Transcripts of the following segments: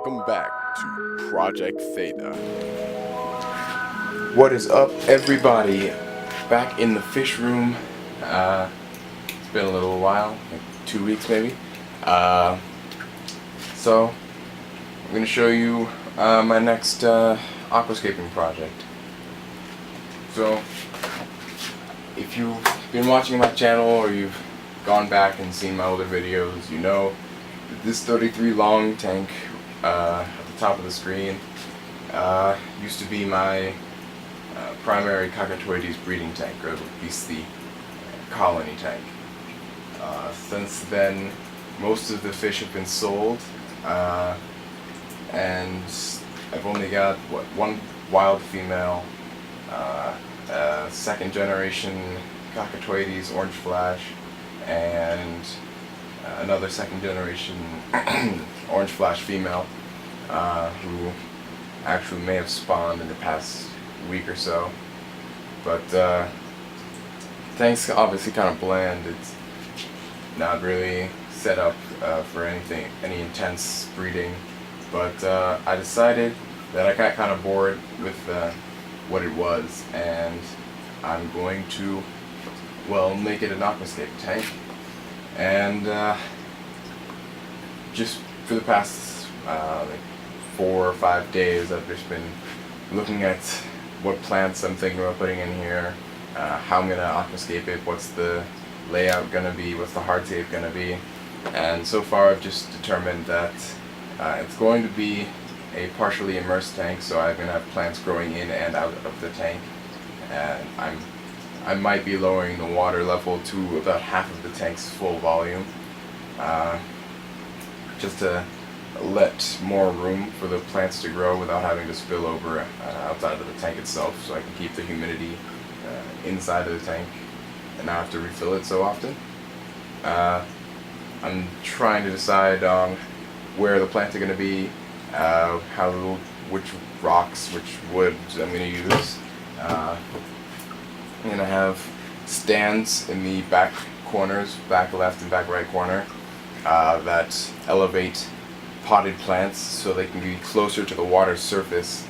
Welcome back to Project Theta. What is up, everybody? Back in the fish room. It's been a little while, like 2 weeks maybe. So I'm gonna show you my next aquascaping project. So if you've been watching my channel or you've gone back and seen my older videos, you know that this 33 long tank at the top of the screen used to be my primary Cockatoides breeding tank, or at least the colony tank. Since then, most of the fish have been sold, and I've only got one wild female, second generation Cockatoides orange flash, and another second generation orange flash female, who actually may have spawned in the past week or so. But tank's obviously kind of bland. It's not really set up for any intense breeding. But I decided that I got kind of bored with what it was, and I'm going to, well, make it an aquascape tank. And just for the past like 4 or 5 days, I've just been looking at what plants I'm thinking about putting in here, how I'm going to aquascape it, what's the layout going to be, what's the hardscape going to be. And so far I've just determined that it's going to be a partially immersed tank, so I'm going to have plants growing in and out of the tank. And I might be lowering the water level to about half of the tank's full volume, just to let more room for the plants to grow without having to spill over outside of the tank itself, so I can keep the humidity inside of the tank and not have to refill it so often. I'm trying to decide on where the plants are going to be, which rocks, which woods I'm going to use. I'm going to have stands in the back corners, back left and back right corner, that elevate potted plants so they can be closer to the water surface,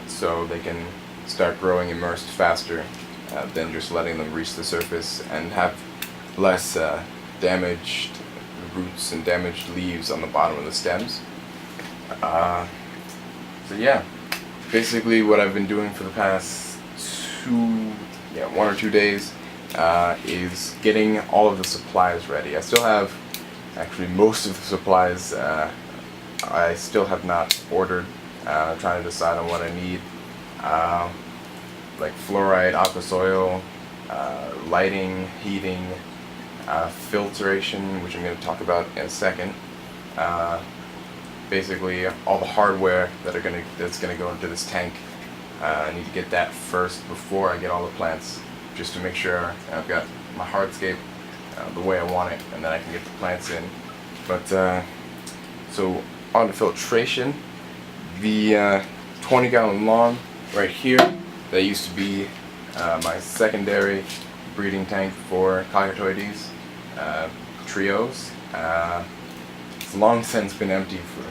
so they can start growing immersed faster than just letting them reach the surface, and have less damaged roots and damaged leaves on the bottom of the stems. So yeah, basically what I've been doing for the past 1 or 2 days is getting all of the supplies ready. I still have actually most of the supplies I still have not ordered. I'm trying to decide on what I need, like fluoride, aqua soil, lighting, heating, filtration, which I'm going to talk about in a second. Basically, all the hardware that's going to go into this tank. I need to get that first before I get all the plants, just to make sure I've got my hardscape the way I want it, and then I can get the plants in. But so on to filtration. The 20-gallon long right here, that used to be my secondary breeding tank for Cockatoides trios. It's long since been empty for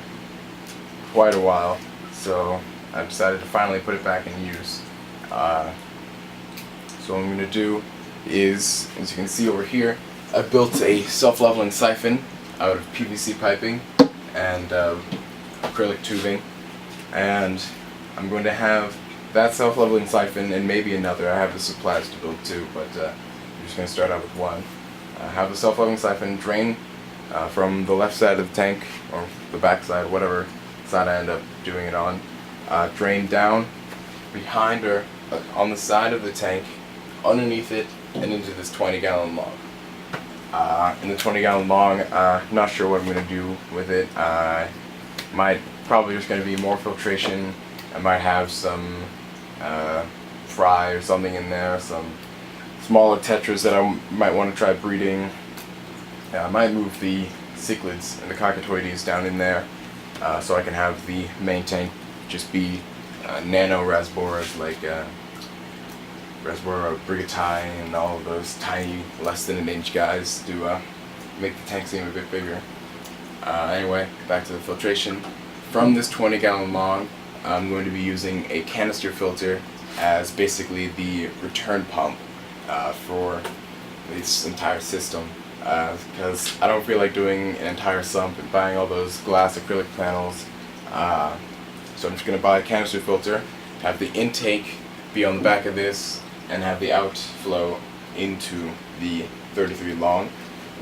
quite a while, so I've decided to finally put it back in use. So what I'm going to do is, as you can see over here, I built a self-leveling siphon out of PVC piping and acrylic tubing, and I'm going to have that self-leveling siphon and maybe another. I have the supplies to build two, but I'm just going to start out with one. Have the self-leveling siphon drain from the left side of the tank, or the back side, whatever side I end up doing it on. Drain down behind or on the side of the tank, underneath it, and into this 20-gallon long. In the 20-gallon long, not sure what I'm going to do with it. Probably just going to be more filtration. I might have some fry or something in there, some smaller tetras that I might want to try breeding. I might move the cichlids and the Cockatoides down in there, so I can have the main tank just be nano rasboras, like Rasbora brigati and all of those tiny, less than an inch guys to make the tank seem a bit bigger. Anyway, back to the filtration. from this 20-gallon long, I'm going to be using a canister filter as basically the return pump for this entire system, because I don't feel like doing an entire sump and buying all those glass acrylic panels. So I'm just going to buy a canister filter, have the intake be on the back of this, and have the outflow into the 33 long,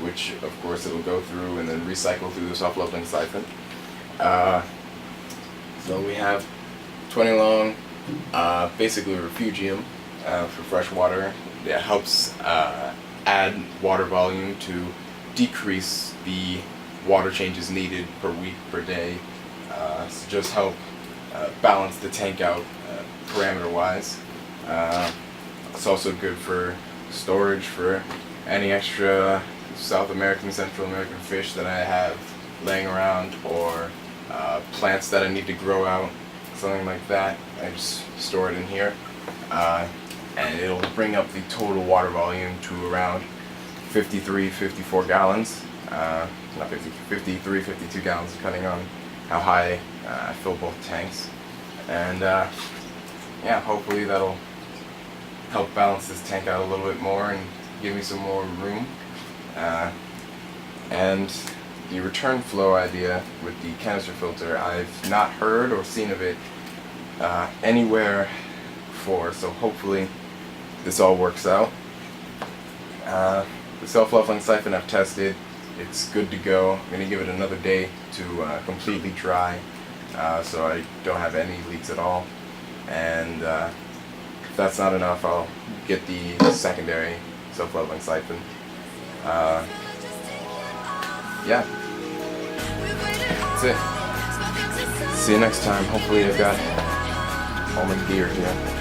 which of course it'll go through and then recycle through the self-leveling siphon. So we have 20 long, basically a refugium for fresh water. It helps add water volume to decrease the water changes needed per week, per day, to just help balance the tank out parameter-wise. It's also good for storage for any extra South American, Central American fish that I have laying around, or plants that I need to grow out, something like that. I just store it in here, and it'll bring up the total water volume to around 53, 54 gallons. Not 50, 53, 52 gallons, depending on how high I fill both tanks. And yeah, hopefully that'll help balance this tank out a little bit more and give me some more room. And the return flow idea with the canister filter, I've not heard or seen of it anywhere before, so hopefully this all works out. The self-leveling siphon I've tested, it's good to go. I'm going to give it another day to completely dry, so I don't have any leaks at all. And if that's not enough, I'll get the secondary self-leveling siphon. Yeah, that's it. See you next time. Hopefully I've got all my gear here.